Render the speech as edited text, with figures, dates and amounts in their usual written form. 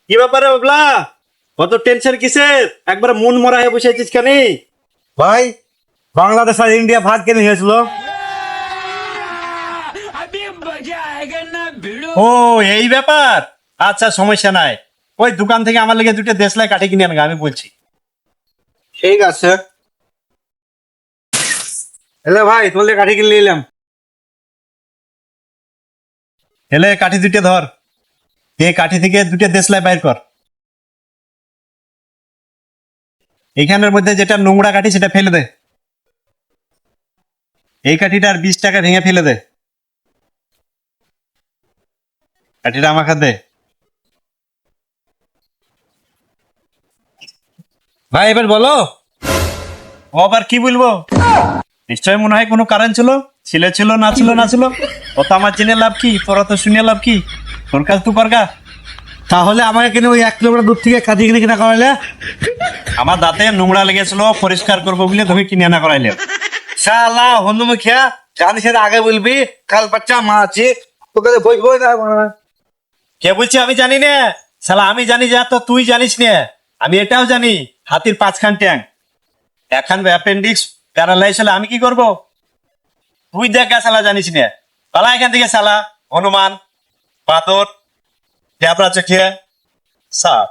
কি ব্যাপারে বাবলা, কত টেনশন কিসের? একবার মন মরা হয়ে বসে আছিস কেন? ভাই, বাংলাদেশ আর ইন্ডিয়া ভাগ কেন হয়েছিল? ও এই ব্যাপার, আচ্ছা সমস্যা নাই। ওই দোকান থেকে আমার লেগে দুটো দেশলাই কাঠি কিনে আনগা, আমি বলছি। ঠিক আছে। এলে ভাই, তোমাদের কাঠি কিনে নিলাম। এলে কাঠি দুটো ধর, এই কাঠি থেকে দুটো দেশলাই বাইর কর। এইখানের মধ্যে যেটা নোংরা কাঠি সেটা ফেলে দে। এই কাঠিটার 20 টাকা ভেঙে ফেলে দে। কাঠিটা আমাকে দে। ভাই এবার বলো, ও আবার কি বলবো? নিশ্চয় মনে হয় কোনো কারণ ছিল, ছিল ছিল না ছিল না ছিল। ও তো আমার জেনে লাভ কি, তোরা তো শুনে লাভ কি? তোর কাজ তুই করগা। তাহলে আমাকে কিনে ওই 1 কিলোমিটার দূর থেকে কাঠি কিনে কিনা করাইলে? আমার দাঁতে নোংরা লেগেছিল, পরিষ্কার করবো বলে তোকে কিনে আনা করাইলে। শালা হনুমুখিয়া, জানিস এর আগে বলবি কাল বাচ্চা মা আছে, তোকে বই না। কে বলছি আমি জানি না? শালা আমি জানি যা তো তুই জানিস না। আমি এটাও জানি, হাতির 5খান ট্যাং, এখন অ্যাপেন্ডিক্স প্যারালাইজ হলে আমি কি করব? তুই দেখা শালা জানিস না। পালা এখান থেকে শালা, হনুমান, বাদর, ট্যাবরা চোখে সাপ।